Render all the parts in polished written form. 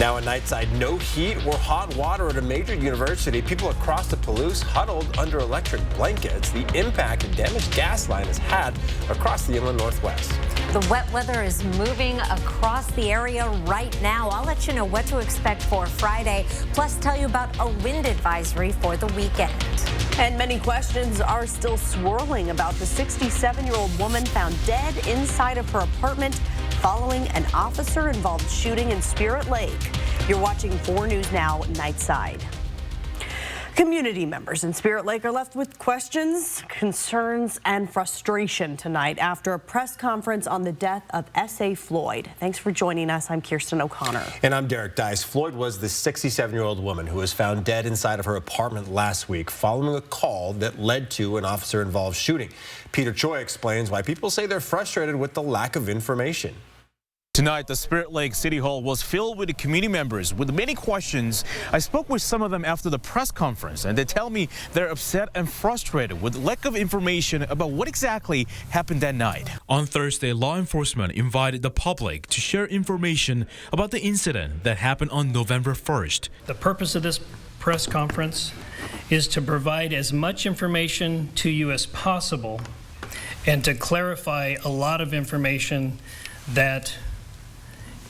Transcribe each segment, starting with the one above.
Now in Nightside, no heat or hot water at a major university. People across the Palouse huddled under electric blankets. The impact a damaged gas line has had across the inland northwest. The wet weather is moving across the area right now. I'll let you know what to expect for Friday, plus tell you about a wind advisory for the weekend. And many questions are still swirling about the 67-year-old woman found dead inside of her apartment following an officer-involved shooting in Spirit Lake. You're watching 4 News Now, Nightside. Community members in Spirit Lake are left with questions, concerns, and frustration tonight after a press conference on the death of S.A. Floyd. Thanks for joining us. I'm Kirsten O'Connor. And I'm Derek Dice. Floyd was the 67-year-old woman who was found dead inside of her apartment last week following a call that led to an officer-involved shooting. Peter Choi explains why people say they're frustrated with the lack of information. Tonight, the Spirit Lake City Hall was filled with the community members with many questions. I spoke with some of them after the press conference, and they tell me they're upset and frustrated with lack of information about what exactly happened that night. On Thursday, law enforcement invited the public to share information about the incident that happened on November 1st. The purpose of this press conference is to provide as much information to you as possible and to clarify a lot of information that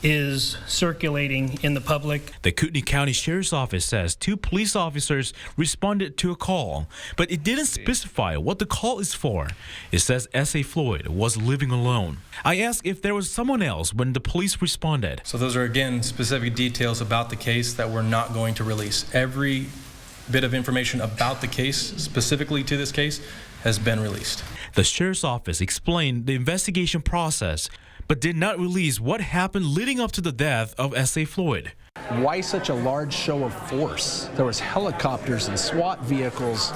is circulating in the public. The Kootenai County Sheriff's Office says 2 police officers responded to a call, but it didn't specify what the call is for. It says S.A. Floyd was living alone. I asked if there was someone else when the police responded. So those are, again, specific details about the case that we're not going to release. Every bit of information about the case, specifically to this case, has been released. The Sheriff's Office explained the investigation process, but did not release what happened leading up to the death of S.A. Floyd. Why such a large show of force? There was helicopters and SWAT vehicles,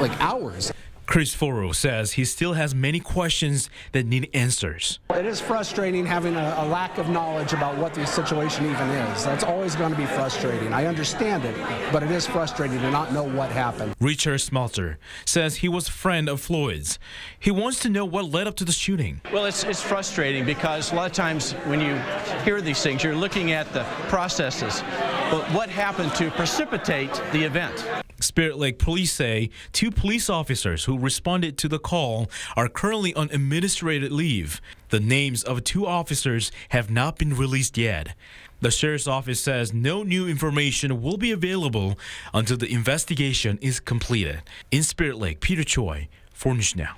like hours. Chris Foro says he still has many questions that need answers. It is frustrating having a lack of knowledge about what the situation even is. That's always going to be frustrating. I understand it, but it is frustrating to not know what happened. Richard Smelter says he was a friend of Floyd's. He wants to know what led up to the shooting. Well, it's frustrating because a lot of times when you hear these things, you're looking at the processes. But what happened to precipitate the event? Spirit Lake police say 2 police officers who responded to the call are currently on administrative leave. The names of 2 officers have not been released yet. The Sheriff's Office says no new information will be available until the investigation is completed. In Spirit Lake, Peter Choi, 4 News Now.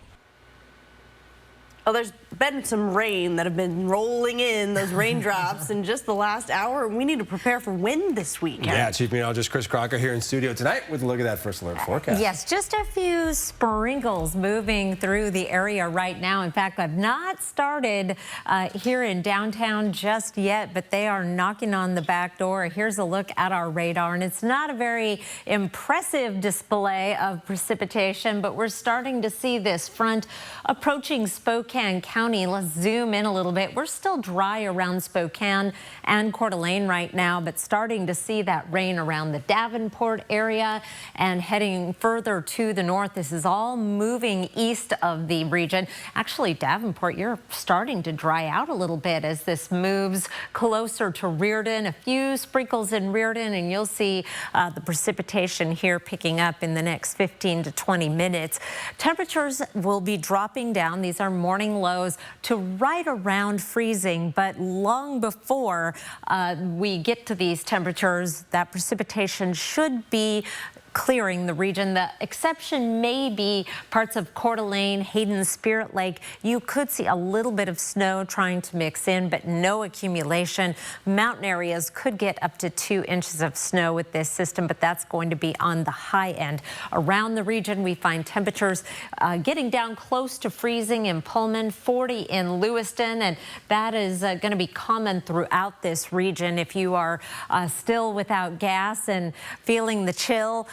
Well, there's been some rain that have been rolling in, those raindrops, in just the last hour. We need to prepare for wind this weekend. Yeah, Chief Meteorologist Chris Crocker here in studio tonight with a look at that first alert forecast. Yes, just a few sprinkles moving through the area right now. In fact, I've not started here in downtown just yet, but they are knocking on the back door. Here's a look at our radar, and it's not a very impressive display of precipitation, but we're starting to see this front approaching Spokane County. Let's zoom in a little bit. We're still dry around Spokane and Coeur d'Alene right now, but starting to see that rain around the Davenport area and heading further to the north. This is all moving east of the region. Actually, Davenport, you're starting to dry out a little bit as this moves closer to Reardon. A few sprinkles in Reardon, and you'll see the precipitation here picking up in the next 15 to 20 minutes. Temperatures will be dropping down. These are morning lows to right around freezing, but long before we get to these temperatures, that precipitation should be clearing the region. The exception may be parts of Coeur d'Alene, Hayden, Spirit Lake. You could see a little bit of snow trying to mix in, but no accumulation. Mountain areas could get up to 2 inches of snow with this system, but that's going to be on the high end. Around the region, we find temperatures getting down close to freezing in Pullman, 40 in Lewiston, and that is going to be common throughout this region. If you are still without gas and feeling the chill,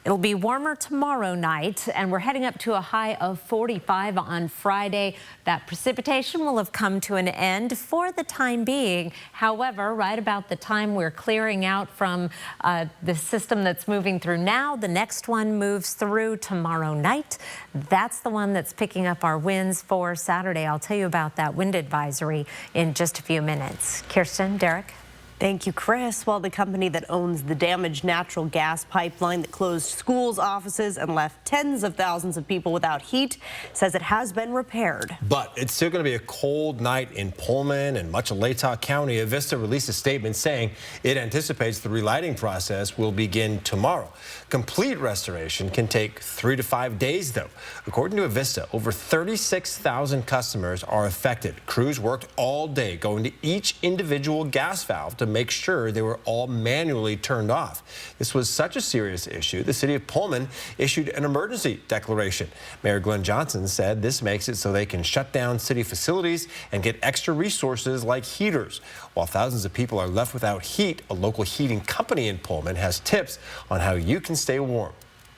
It'll be warmer tomorrow night, and we're heading up to a high of 45 on Friday. That precipitation will have come to an end for the time being. However, right about the time we're clearing out from the system that's moving through now, the next one moves through tomorrow night. That's the one that's picking up our winds for Saturday. I'll tell you about that wind advisory in just a few minutes. Kirsten, Derek. Thank you, Chris. Well, the company that owns the damaged natural gas pipeline that closed schools, offices, and left tens of thousands of people without heat says it has been repaired. But it's still going to be a cold night in Pullman and much of Latah County. Avista released a statement saying it anticipates the relighting process will begin tomorrow. Complete restoration can take 3 to 5 days, though. According to Avista, over 36,000 customers are affected. Crews worked all day going to each individual gas valve to make sure they were all manually turned off. This was such a serious issue, the city of Pullman issued an emergency declaration. Mayor Glenn Johnson said this makes it so they can shut down city facilities and get extra resources like heaters. While thousands of people are left without heat, a local heating company in Pullman has tips on how you can stay warm.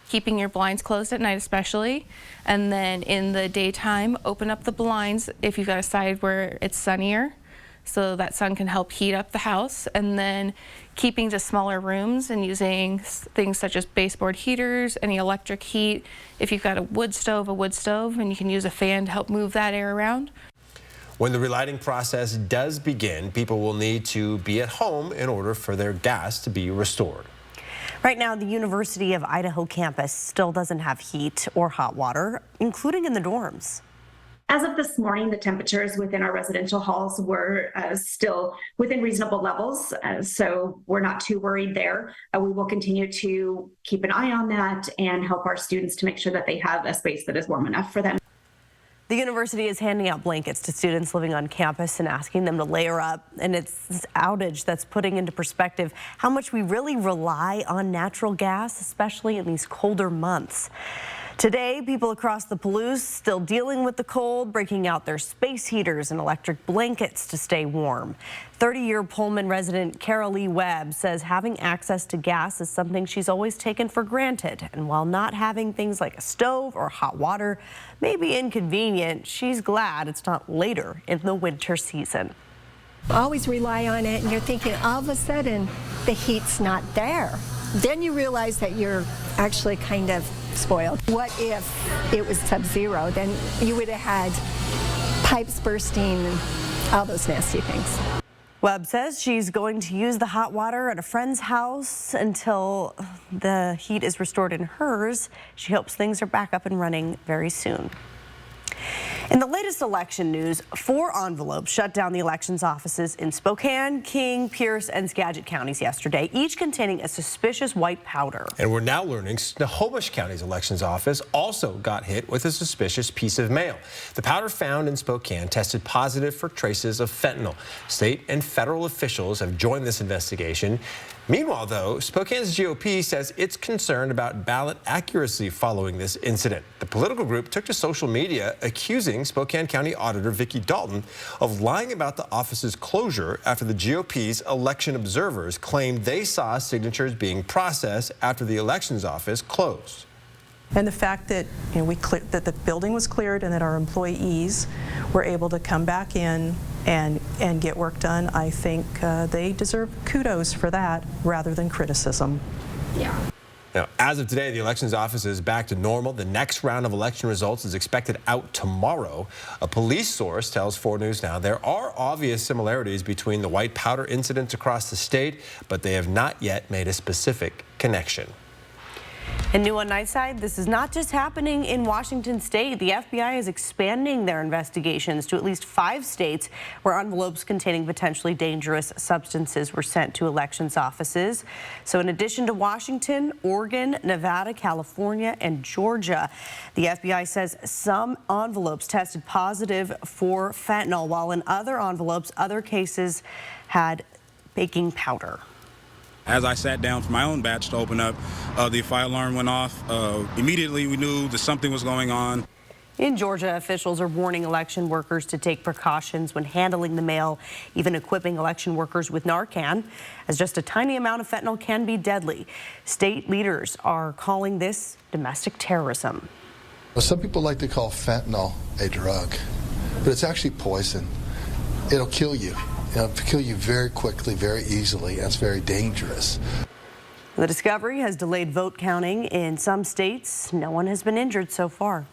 Keeping your blinds closed at night especially, and then in the daytime, open up the blinds if you've got a side where it's sunnier, so that sun can help heat up the house, and then keeping to smaller rooms and using things such as baseboard heaters, any electric heat. If you've got a wood stove, and you can use a fan to help move that air around. When the relighting process does begin, people will need to be at home in order for their gas to be restored. Right now, the University of Idaho campus still doesn't have heat or hot water, including in the dorms. As of this morning, the temperatures within our residential halls were still within reasonable levels, so we're not too worried there. We will continue to keep an eye on that and help our students to make sure that they have a space that is warm enough for them. The university is handing out blankets to students living on campus and asking them to layer up. And it's this outage that's putting into perspective how much we really rely on natural gas, especially in these colder months. Today, people across the Palouse still dealing with the cold, breaking out their space heaters and electric blankets to stay warm. 30-year Pullman resident Carol Lee Webb says having access to gas is something she's always taken for granted. And while not having things like a stove or hot water may be inconvenient, she's glad it's not later in the winter season. Always rely on it, and you're thinking all of a sudden the heat's not there. Then you realize that you're actually kind of spoiled. What if it was sub-zero? Then you would have had pipes bursting and all those nasty things. Webb says she's going to use the hot water at a friend's house until the heat is restored in hers. She hopes things are back up and running very soon. In the latest election news, 4 envelopes shut down the elections offices in Spokane, King, Pierce, and Skagit counties yesterday, each containing a suspicious white powder. And we're now learning Snohomish County's elections office also got hit with a suspicious piece of mail. The powder found in Spokane tested positive for traces of fentanyl. State and federal officials have joined this investigation. Meanwhile, though, Spokane's GOP says it's concerned about ballot accuracy following this incident. The political group took to social media accusing Spokane County Auditor Vicki Dalton of lying about the office's closure after the GOP's election observers claimed they saw signatures being processed after the elections office closed. And the fact that that the building was cleared and that our employees were able to come back in and get work done, I think they deserve kudos for that rather than criticism. Yeah. Now, as of today, the elections office is back to normal. The next round of election results is expected out tomorrow. A police source tells 4 News Now there are obvious similarities between the white powder incidents across the state, but they have not yet made a specific connection. And new on Nightside, this is not just happening in Washington state. The FBI is expanding their investigations to at least 5 states where envelopes containing potentially dangerous substances were sent to elections offices. So in addition to Washington, Oregon, Nevada, California, and Georgia, the FBI says some envelopes tested positive for fentanyl, while in other envelopes, other cases had baking powder. As I sat down for my own batch to open up, the fire alarm went off. Immediately we knew that something was going on. In Georgia, officials are warning election workers to take precautions when handling the mail, even equipping election workers with Narcan, as just a tiny amount of fentanyl can be deadly. State leaders are calling this domestic terrorism. Well, some people like to call fentanyl a drug, but it's actually poison. It'll kill you. It'll kill you very quickly, very easily, and it's very dangerous. The discovery has delayed vote counting in some states. No one has been injured so far.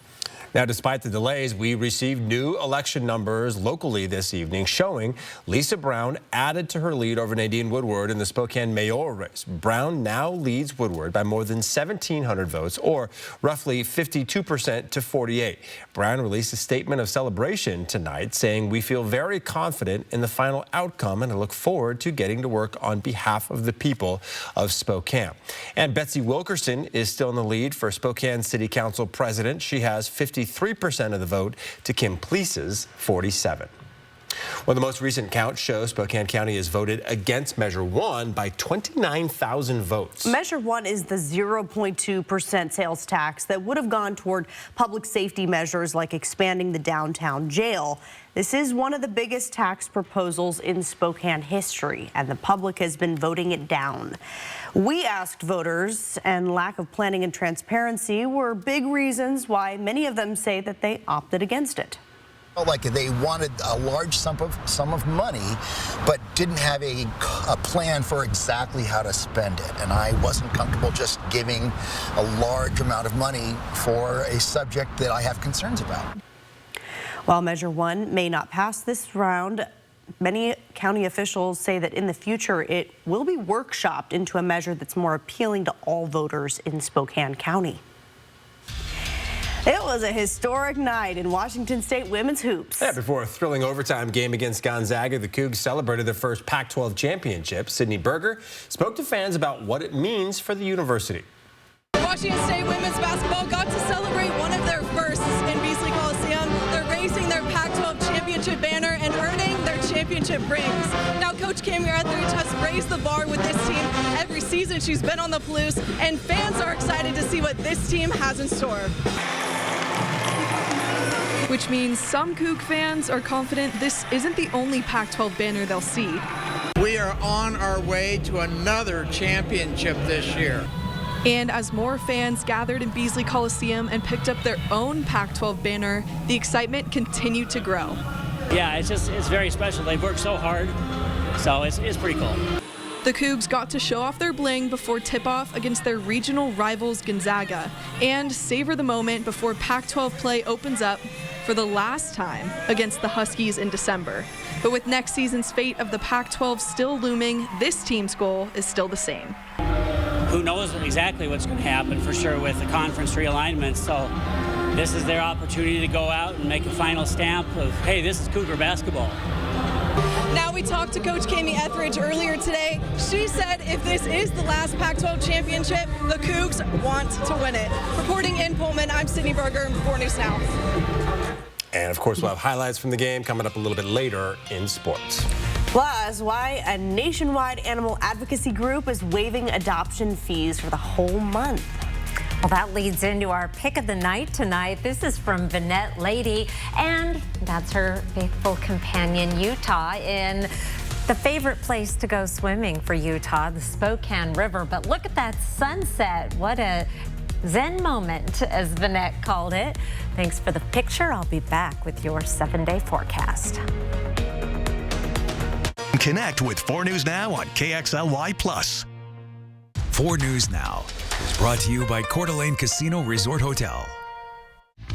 Now, despite the delays, we received new election numbers locally this evening showing Lisa Brown added to her lead over Nadine Woodward in the Spokane mayoral race. Brown now leads Woodward by more than 1,700 votes, or roughly 52% to 48. Brown released a statement of celebration tonight saying, "We feel very confident in the final outcome and I look forward to getting to work on behalf of the people of Spokane." And Betsy Wilkerson is still in the lead for Spokane City Council president. She has 53% of the vote to Kim Please's 47. Well, the most recent count shows Spokane County has voted against Measure 1 by 29,000 votes. Measure 1 is the 0.2% sales tax that would have gone toward public safety measures like expanding the downtown jail. This is one of the biggest tax proposals in Spokane history, and the public has been voting it down. We asked voters, and lack of planning and transparency were big reasons why many of them say that they opted against it. Like they wanted a large sum of money, but didn't have a plan for exactly how to spend it. And I wasn't comfortable just giving a large amount of money for a subject that I have concerns about. While Measure 1 may not pass this round, many county officials say that in the future it will be workshopped into a measure that's more appealing to all voters in Spokane County. It was a historic night in Washington State women's hoops. Yeah, before a thrilling overtime game against Gonzaga, the Cougs celebrated their first Pac-12 championship. Sydney Berger spoke to fans about what it means for the university. Washington State women's basketball got to celebrate one of their firsts in Beasley Coliseum. They're raising their Pac-12 championship banner and earning their championship rings. Now, Coach Cami Etheridge has raised the bar with this team every season she's been on the Palouse, and fans are excited to see what this team has in store. Which means some Coug fans are confident this isn't the only Pac-12 banner they'll see. We are on our way to another championship this year. And as more fans gathered in Beasley Coliseum and picked up their own Pac-12 banner, the excitement continued to grow. Yeah, it's very special. They've worked so hard, so it's pretty cool. The Cougs got to show off their bling before tip-off against their regional rivals Gonzaga and savor the moment before Pac-12 play opens up for the last time against the Huskies in December. But with next season's fate of the Pac-12 still looming, this team's goal is still the same. Who knows exactly what's going to happen for sure with the conference realignment, so this is their opportunity to go out and make a final stamp of, hey, this is Cougar basketball. Now, we talked to Coach Cami Etheridge earlier today. She said if this is the last Pac-12 championship, the Cougs want to win it. Reporting in Pullman, I'm Sydney Berger, 4 News Now. And of course, we'll have highlights from the game coming up a little bit later in sports. Plus, why a nationwide animal advocacy group is waiving adoption fees for the whole month. Well, that leads into our pick of the night tonight. This is from Vanette Lady, and that's her faithful companion, Utah, in the favorite place to go swimming for Utah, the Spokane River. But look at that sunset. What a Zen moment, as Vanette called it. Thanks for the picture. I'll be back with your 7-day forecast. Connect with 4 News Now on KXLY+. 4 News Now is brought to you by Coeur d'Alene Casino Resort Hotel.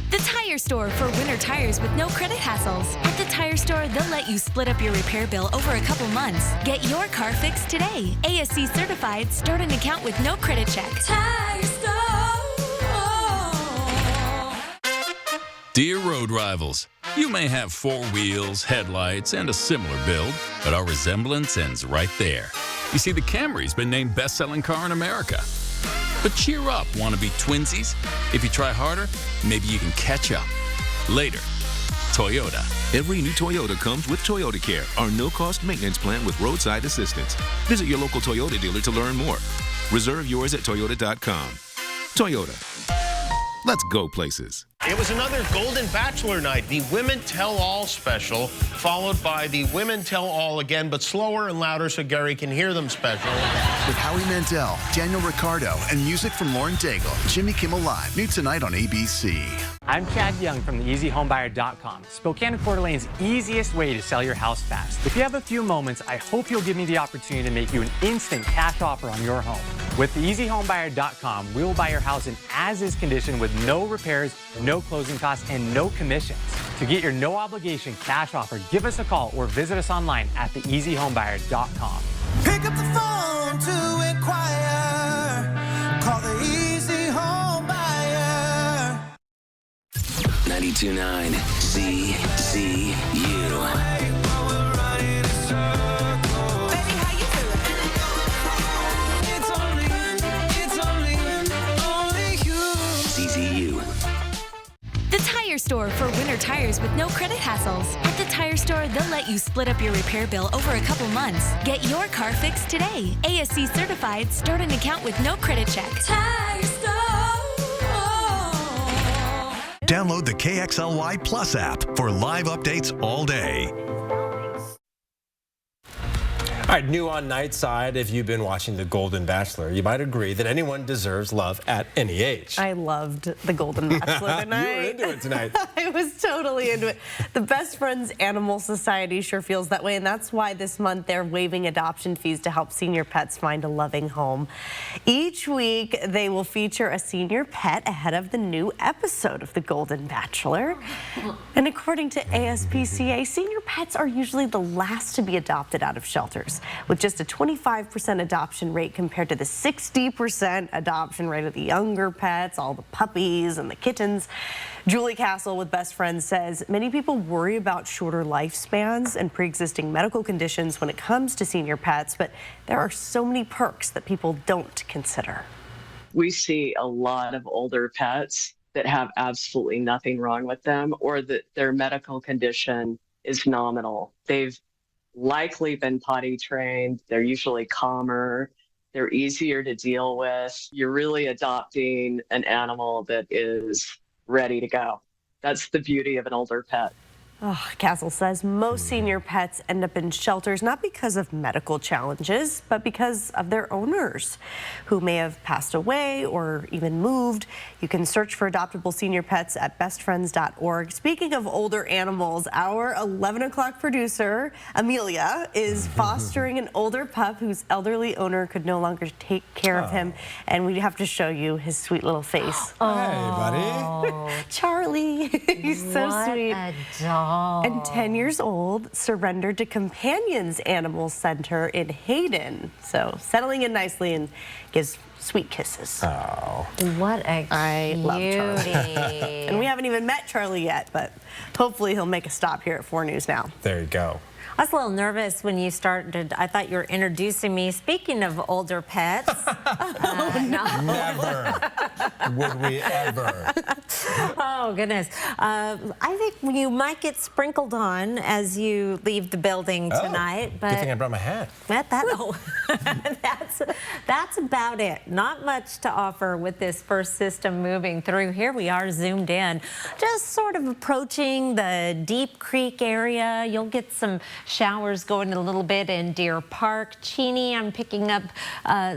The Tire Store for winter tires with no credit hassles. At the Tire Store, they'll let you split up your repair bill over a couple months. Get your car fixed today. ASC certified. Start an account with no credit check. Tire Store. Dear road rivals, you may have 4 wheels, headlights, and a similar build, but our resemblance ends right there. You see, the Camry's been named best-selling car in America. But cheer up, wannabe twinsies. If you try harder, maybe you can catch up. Later, Toyota. Every new Toyota comes with Toyota Care, our no-cost maintenance plan with roadside assistance. Visit your local Toyota dealer to learn more. Reserve yours at Toyota.com. Toyota. Let's go places. It was another Golden Bachelor night, the Women Tell All special, followed by the Women Tell All again, but slower and louder so Gary can hear them special. With Howie Mandel, Daniel Ricciardo, and music from Lauren Daigle, Jimmy Kimmel Live, new tonight on ABC. I'm Chad Young from theeasyhomebuyer.com, Spokane and Coeur d'Alene's easiest way to sell your house fast. If you have a few moments, I hope you'll give me the opportunity to make you an instant cash offer on your home. With theeasyhomebuyer.com, we will buy your house in as-is condition with no repairs, no closing costs, and no commissions. To get your no-obligation cash offer, give us a call or visit us online at theeasyhomebuyer.com. Pick up the phone to inquire. Call the Easy Home Buyer. 92.9 CCU. The Tire Store for winter tires with no credit hassles. At the Tire Store, they'll let you split up your repair bill over a couple months. Get your car fixed today. ASC certified. Start an account with no credit check. Tire Store. Download the KXLY Plus app for live updates all day. All right, new on Nightside. If you've been watching The Golden Bachelor, you might agree that anyone deserves love at any age. I loved The Golden Bachelor tonight. You were into it tonight. I was totally into it. The Best Friends Animal Society sure feels that way, and that's why this month they're waiving adoption fees to help senior pets find a loving home. Each week, they will feature a senior pet ahead of the new episode of The Golden Bachelor. And according to ASPCA, senior pets are usually the last to be adopted out of shelters, with just a 25% adoption rate compared to the 60% adoption rate of the younger pets, all the puppies and the kittens. Julie Castle with Best Friends says many people worry about shorter lifespans and pre-existing medical conditions when it comes to senior pets, but there are so many perks that people don't consider. We see a lot of older pets that have absolutely nothing wrong with them, or that their medical condition is nominal. They've likely been potty trained. They're usually calmer. They're easier to deal with. You're really adopting an animal that is ready to go. That's the beauty of an older pet. Oh, Castle says most senior pets end up in shelters not because of medical challenges, but because of their owners who may have passed away or even moved. You can search for adoptable senior pets at bestfriends.org. Speaking of older animals, our 11 o'clock producer, Amelia, is fostering an older pup whose elderly owner could no longer take care of him. And we have to show you his sweet little face. Hey, buddy. Charlie. He's so sweet. What a dog. And 10 years old, surrendered to Companions Animal Center in Hayden. So settling in nicely and gives sweet kisses. Oh. What a cutie. I love Charlie. And we haven't even met Charlie yet, but hopefully he'll make a stop here at 4 News Now. There you go. I was a little nervous when you started. I thought you were introducing me. Speaking of older pets. No. Never would we ever. Oh, goodness. I think you might get sprinkled on as you leave the building tonight. But Good thing I brought my hat. That's about it. Not much to offer with this first system moving through. Here we are zoomed in, just sort of approaching the Deep Creek area. You'll get some showers going a little bit in Deer Park. Cheney, I'm picking up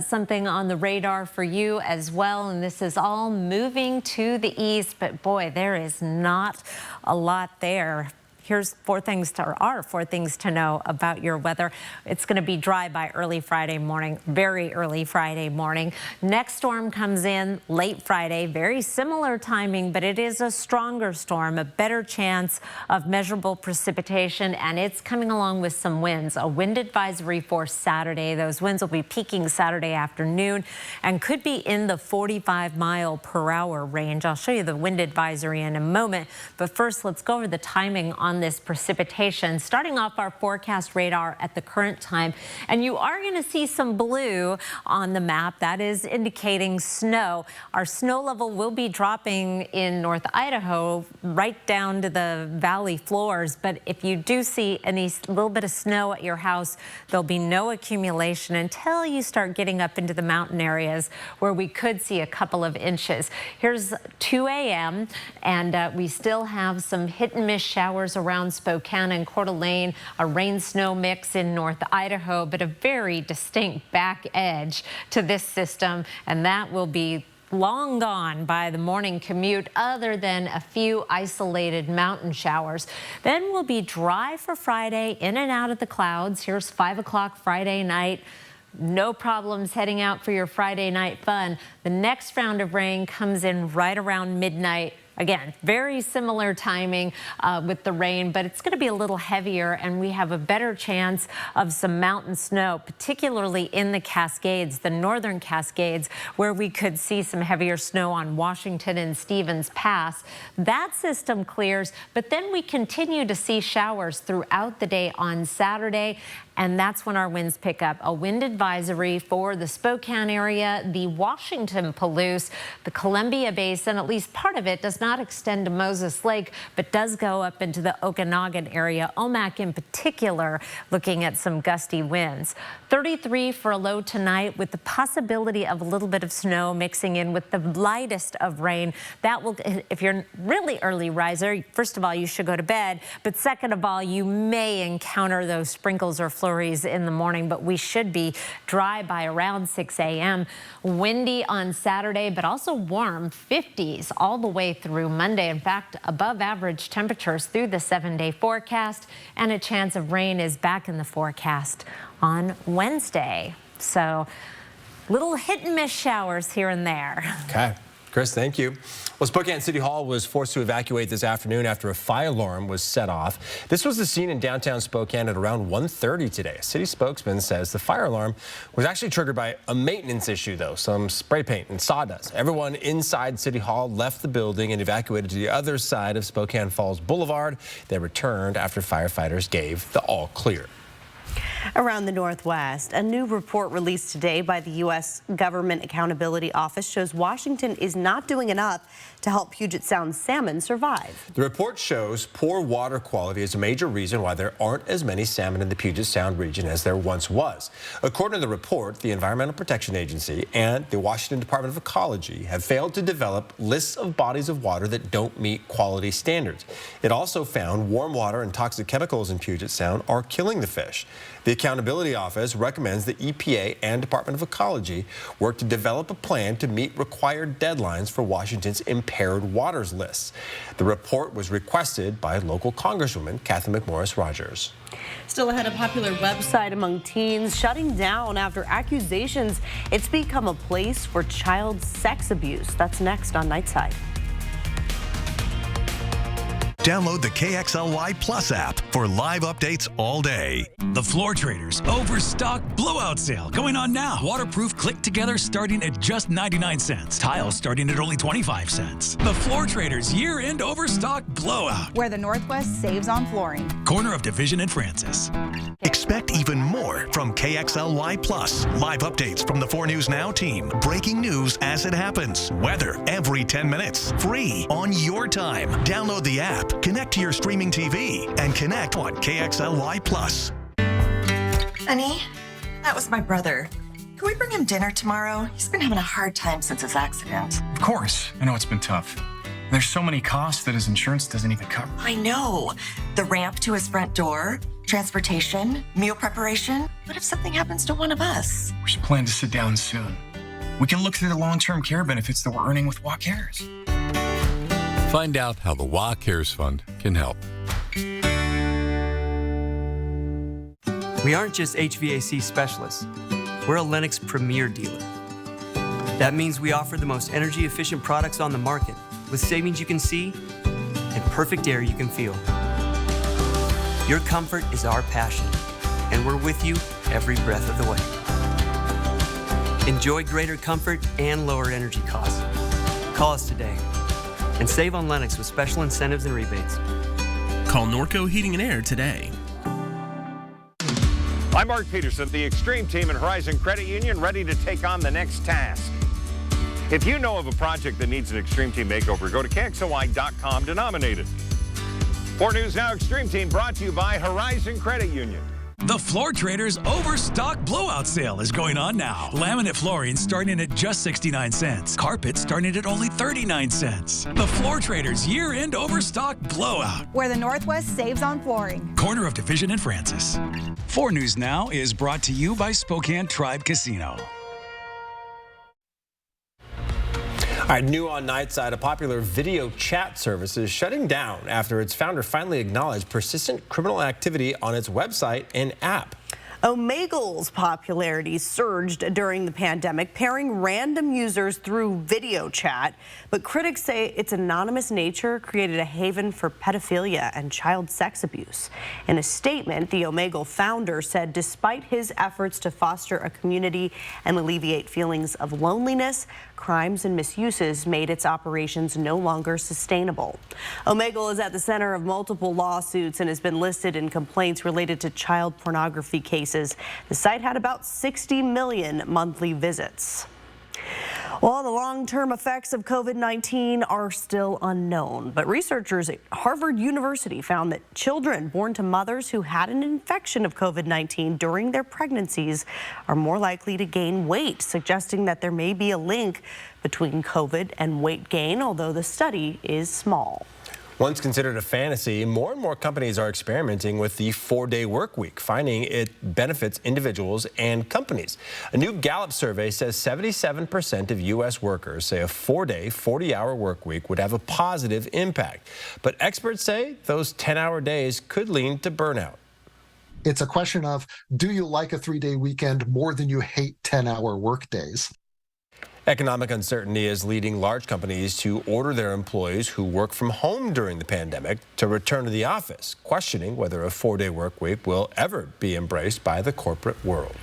something on the radar for you as well. And this is all moving to the east, but boy, there is not a lot there. Here's four things to know about your weather. It's going to be dry by early Friday morning, very early Friday morning. Next storm comes in late Friday, very similar timing, but it is a stronger storm, a better chance of measurable precipitation, and it's coming along with some winds. A wind advisory for Saturday. Those winds will be peaking Saturday afternoon and could be in the 45-mile-per-hour range. I'll show you the wind advisory in a moment, but first let's go over the timing on on this precipitation. Starting off our forecast radar at the current time, and you are going to see some blue on the map. That is indicating snow. Our snow level will be dropping in North Idaho right down to the valley floors, but if you do see any little bit of snow at your house, there'll be no accumulation until you start getting up into the mountain areas where we could see a couple of inches. Here's 2 a.m. and we still have some hit and miss showers around Spokane and Coeur d'Alene, a rain-snow mix in North Idaho, but a very distinct back edge to this system, and that will be long gone by the morning commute, other than a few isolated mountain showers. Then we'll be dry for Friday, in and out of the clouds. Here's 5 o'clock Friday night. No problems heading out for your Friday night fun. The next round of rain comes in right around midnight. Again, very similar timing with the rain, but it's going to be a little heavier, and we have a better chance of some mountain snow, particularly in the Cascades, the northern Cascades, where we could see some heavier snow on Washington and Stevens Pass. That system clears, but then we continue to see showers throughout the day on Saturday, and that's when our winds pick up. A wind advisory for the Spokane area, the Washington Palouse, the Columbia Basin. At least part of it does not extend to Moses Lake, but does go up into the Okanagan area. Omak in particular, looking at some gusty winds. 33 for a low tonight, with the possibility of a little bit of snow mixing in with the lightest of rain. That will, if you're really early riser, first of all, you should go to bed. But second of all, you may encounter those sprinkles or flurries in the morning, but we should be dry by around 6 a.m. Windy on Saturday, but also warm, 50s all the way through Monday. In fact, above average temperatures through the 7-day forecast, and a chance of rain is back in the forecast on Wednesday. So little hit and miss showers here and there. Okay. Chris, thank you. Well, Spokane City Hall was forced to evacuate this afternoon after a fire alarm was set off. This was the scene in downtown Spokane at around 1:30 today. A city spokesman says the fire alarm was actually triggered by a maintenance issue, though, some spray paint and sawdust. Everyone inside City Hall left the building and evacuated to the other side of Spokane Falls Boulevard. They returned after firefighters gave the all clear. Around the Northwest, a new report released today by the U.S. Government Accountability Office shows Washington is not doing enough to help Puget Sound salmon survive. The report shows poor water quality is a major reason why there aren't as many salmon in the Puget Sound region as there once was. According to the report, the Environmental Protection Agency and the Washington Department of Ecology have failed to develop lists of bodies of water that don't meet quality standards. It also found warm water and toxic chemicals in Puget Sound are killing the fish. The Accountability Office recommends the EPA and Department of Ecology work to develop a plan to meet required deadlines for Washington's impaired waters lists. The report was requested by local Congresswoman Kathy McMorris Rogers. Still ahead, a popular website among teens shutting down after accusations it's become a place for child sex abuse. That's next on Nightside. Download the KXLY Plus app for live updates all day. The Floor Traders Overstock Blowout Sale going on now. Waterproof click together starting at just 99 cents. Tiles starting at only 25 cents. The Floor Traders Year-End Overstock Blowout. Where the Northwest saves on flooring. Corner of Division and Francis. Expect even more from KXLY Plus. Live updates from the 4 News Now team. Breaking news as it happens. Weather every 10 minutes. Free on your time. Download the app. Connect to your streaming TV and connect on KXLY Plus. Honey, that was my brother. Can we bring him dinner tomorrow? He's been having a hard time since his accident. Of course. I know it's been tough. There's so many costs that his insurance doesn't even cover. I know. The ramp to his front door, transportation, meal preparation. What if something happens to one of us? We should plan to sit down soon. We can look through the long-term care benefits that we're earning with WA Cares. Find out how the WA Cares Fund can help. We aren't just HVAC specialists. We're a Lennox premier dealer. That means we offer the most energy-efficient products on the market, with savings you can see and perfect air you can feel. Your comfort is our passion, and we're with you every breath of the way. Enjoy greater comfort and lower energy costs. Call us today and save on Lennox with special incentives and rebates. Call Norco Heating and Air today. I'm Mark Peterson, the Extreme Team and Horizon Credit Union, ready to take on the next task. If you know of a project that needs an Extreme Team makeover, go to KXLY.com to nominate it. 4 News Now Extreme Team brought to you by Horizon Credit Union. The Floor Traders Overstock Blowout Sale is going on now. Laminate flooring starting at just 69 cents. Carpet starting at only 39 cents. The Floor Traders Year-End Overstock Blowout. Where the Northwest saves on flooring. Corner of Division and Francis. 4 News Now is brought to you by Spokane Tribe Casino. All right, new on Nightside, a popular video chat service is shutting down after its founder finally acknowledged persistent criminal activity on its website and app. Omegle's popularity surged during the pandemic, pairing random users through video chat. But critics say its anonymous nature created a haven for pedophilia and child sex abuse. In a statement, the Omegle founder said despite his efforts to foster a community and alleviate feelings of loneliness, crimes and misuses made its operations no longer sustainable. Omegle is at the center of multiple lawsuits and has been listed in complaints related to child pornography cases. The site had about 60 million monthly visits. Well, the long-term effects of COVID-19 are still unknown, but researchers at Harvard University found that children born to mothers who had an infection of COVID-19 during their pregnancies are more likely to gain weight, suggesting that there may be a link between COVID and weight gain, although the study is small. Once considered a fantasy, more and more companies are experimenting with the 4-day work week, finding it benefits individuals and companies. A new Gallup survey says 77% of U.S. workers say a 4-day, 40-hour work week would have a positive impact. But experts say those 10-hour days could lead to burnout. It's a question of, do you like a 3-day weekend more than you hate 10-hour work days? Economic uncertainty is leading large companies to order their employees who work from home during the pandemic to return to the office, questioning whether a 4-day work week will ever be embraced by the corporate world.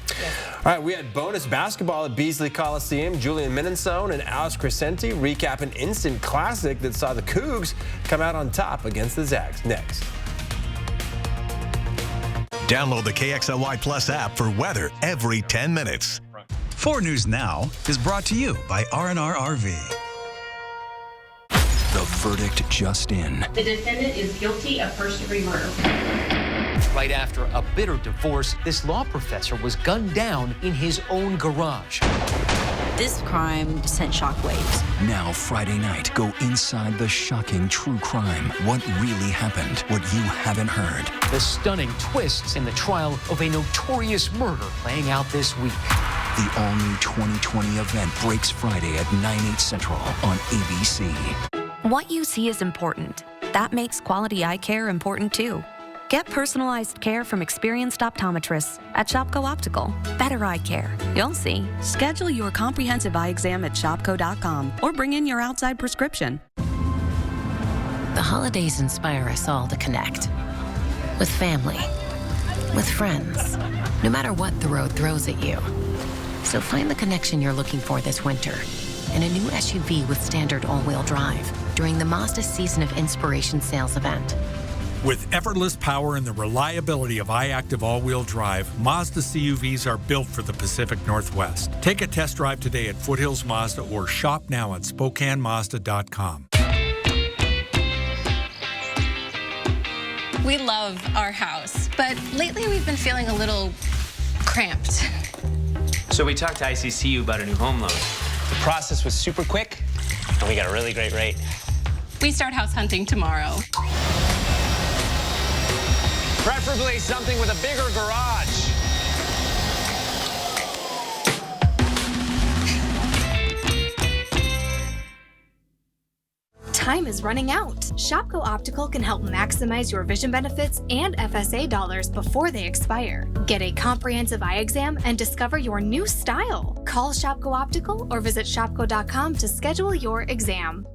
All right, we had bonus basketball at Beasley Coliseum. Julian Minensone and Alex Crescenti recap an instant classic that saw the Cougs come out on top against the Zags. Next. Download the KXLY Plus app for weather every 10 minutes. 4 News Now is brought to you by R&R RV. The verdict just in. The defendant is guilty of first-degree murder. Right after a bitter divorce, this law professor was gunned down in his own garage. This crime sent shockwaves. Now, Friday night, go inside the shocking true crime. What really happened, what you haven't heard. The stunning twists in the trial of a notorious murder playing out this week. The all-new 2020 event breaks Friday at 9/8 Central on ABC. What you see is important. That makes quality eye care important too. Get personalized care from experienced optometrists at Shopko Optical. Better eye care. You'll see. Schedule your comprehensive eye exam at shopko.com or bring in your outside prescription. The holidays inspire us all to connect. With family. With friends. No matter what the road throws at you. So find the connection you're looking for this winter in a new SUV with standard all-wheel drive during the Mazda Season of Inspiration sales event. With effortless power and the reliability of iActive all-wheel drive, Mazda CUVs are built for the Pacific Northwest. Take a test drive today at Foothills Mazda or shop now at SpokaneMazda.com. We love our house, but lately we've been feeling a little cramped. So we talked to ICCU about a new home loan. The process was super quick, and we got a really great rate. We start house hunting tomorrow. Preferably something with a bigger garage. Time is running out. Shopko Optical can help maximize your vision benefits and FSA dollars before they expire. Get a comprehensive eye exam and discover your new style. Call Shopko Optical or visit shopko.com to schedule your exam.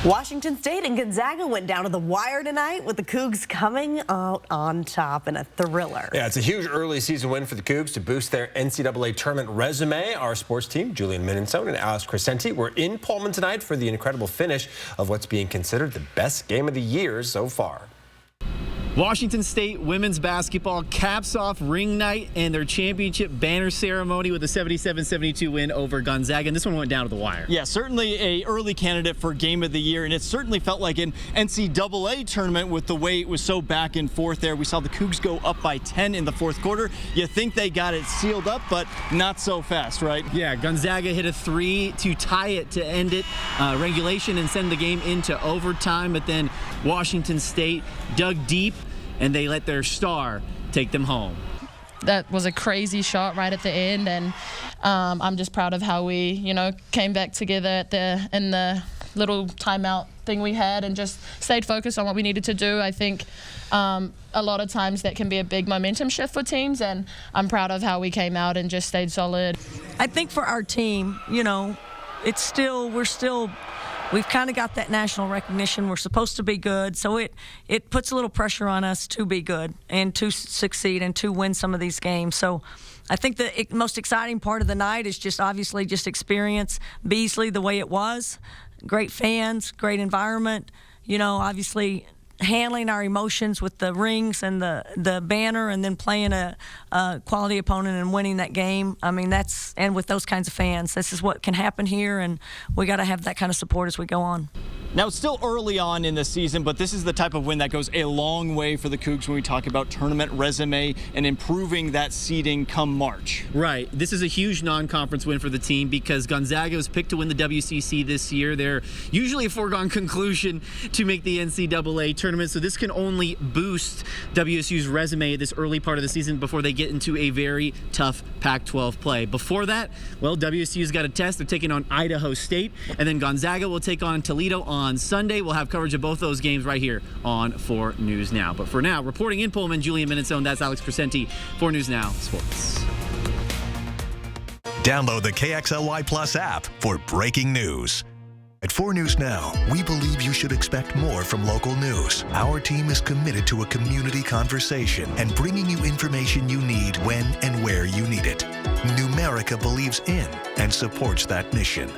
Washington State and Gonzaga went down to the wire tonight with the Cougs coming out on top in a thriller. Yeah, it's a huge early season win for the Cougs to boost their NCAA tournament resume. Our sports team, Julian Minnesota and Alex Crescenti, were in Pullman tonight for the incredible finish of what's being considered the best game of the year so far. Washington State women's basketball caps off ring night and their championship banner ceremony with a 77-72 win over Gonzaga, and this one went down to the wire. Yeah, certainly a early candidate for game of the year, and it certainly felt like an NCAA tournament with the way it was so back and forth there. We saw the Cougs go up by 10 in the fourth quarter. You think they got it sealed up, but not so fast, right? Yeah, Gonzaga hit a three to tie it to end it, regulation, and send the game into overtime, but then Washington State dug deep and they let their star take them home. That was a crazy shot right at the end, and I'm just proud of how we, came back together in the little timeout thing we had and just stayed focused on what we needed to do. I think a lot of times that can be a big momentum shift for teams, and I'm proud of how we came out and just stayed solid. I think for our team, we've kind of got that national recognition. We're supposed to be good, so it puts a little pressure on us to be good and to succeed and to win some of these games. So I think the most exciting part of the night is just obviously just experience Beasley the way it was. Great fans, great environment, obviously handling our emotions with the rings and the banner, and then playing a quality opponent and winning that game. I mean, and with those kinds of fans, this is what can happen here, and we got to have that kind of support as we go on. Now, it's still early on in the season, but this is the type of win that goes a long way for the Cougs when we talk about tournament resume and improving that seeding come March. Right. This is a huge non-conference win for the team because Gonzaga was picked to win the WCC this year. They're usually a foregone conclusion to make the NCAA tournament, so this can only boost WSU's resume this early part of the season before they get into a very tough Pac-12 play. Before that, well, WSU's got a test. They're taking on Idaho State, and then Gonzaga will take on Toledo on Sunday. We'll have coverage of both those games right here on 4 News Now. But for now, reporting in Pullman, Julian Minnesota, that's Alex Crescenti, 4 News Now Sports. Download the KXLY Plus app for breaking news. At 4 News Now, we believe you should expect more from local news. Our team is committed to a community conversation and bringing you information you need when and where you need it. Numerica believes in and supports that mission.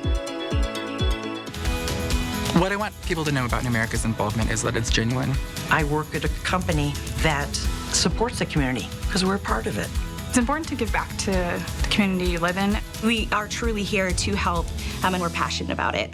What I want people to know about Numerica's involvement is that it's genuine. I work at a company that supports the community because we're a part of it. It's important to give back to the community you live in. We are truly here to help, and we're passionate about it.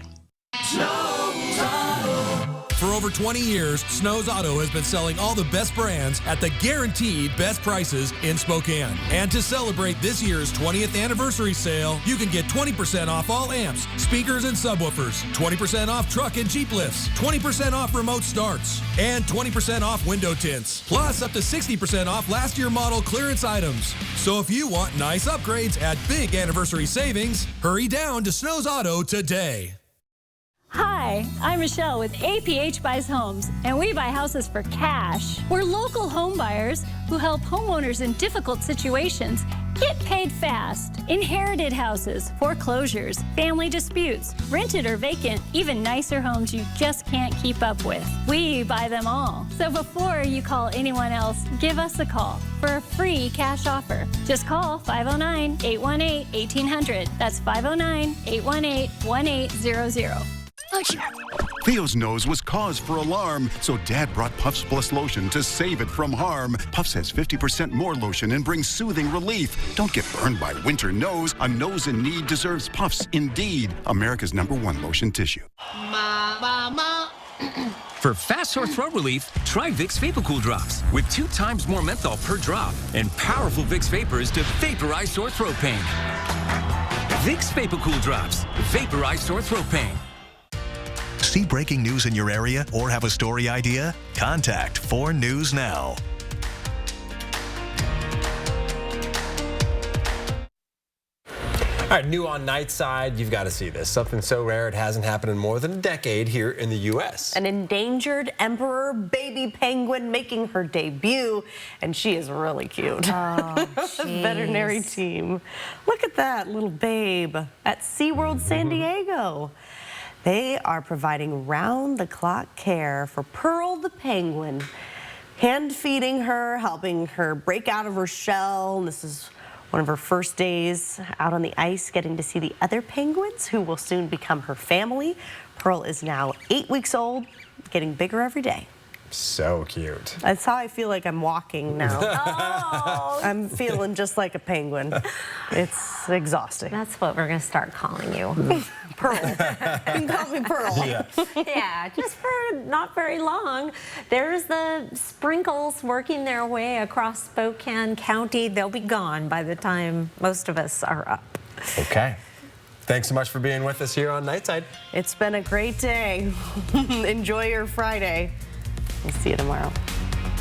For over 20 years, Snow's Auto has been selling all the best brands at the guaranteed best prices in Spokane. And to celebrate this year's 20th anniversary sale, you can get 20% off all amps, speakers, and subwoofers, 20% off truck and Jeep lifts, 20% off remote starts, and 20% off window tints, plus up to 60% off last year model clearance items. So if you want nice upgrades at big anniversary savings, hurry down to Snow's Auto today. Hi, I'm Michelle with APH Buys Homes, and we buy houses for cash. We're local home buyers who help homeowners in difficult situations get paid fast. Inherited houses, foreclosures, family disputes, rented or vacant, even nicer homes you just can't keep up with. We buy them all. So before you call anyone else, give us a call for a free cash offer. Just call 509-818-1800. That's 509-818-1800. Theo's nose was cause for alarm, so Dad brought Puffs Plus lotion to save it from harm. Puffs has 50% more lotion and brings soothing relief. Don't get burned by winter nose. A nose in need deserves Puffs indeed. America's #1 lotion tissue. For fast sore throat relief, try Vicks VapoCool Drops with 2 times more menthol per drop and powerful Vicks Vapors to vaporize sore throat pain. Vicks VapoCool Drops, vaporize sore throat pain. See breaking news in your area or have a story idea? Contact 4 News Now. All right, new on Nightside, you've got to see this. Something so rare it hasn't happened in more than a decade here in the U.S. An endangered emperor baby penguin making her debut, and she is really cute. Oh, veterinary team. Look at that little babe at SeaWorld San Diego. They are providing round-the-clock care for Pearl the penguin, hand-feeding her, helping her break out of her shell. This is one of her first days out on the ice, getting to see the other penguins who will soon become her family. Pearl is now 8 weeks old, getting bigger every day. So cute. That's how I feel like I'm walking now. Oh. I'm feeling just like a penguin. It's exhausting. That's what we're going to start calling you. Pearl. You can call me Pearl. Yeah. Yeah, just for not very long. There's the sprinkles working their way across Spokane County. They'll be gone by the time most of us are up. Okay. Thanks so much for being with us here on Nightside. It's been a great day. Enjoy your Friday. We'll see you tomorrow.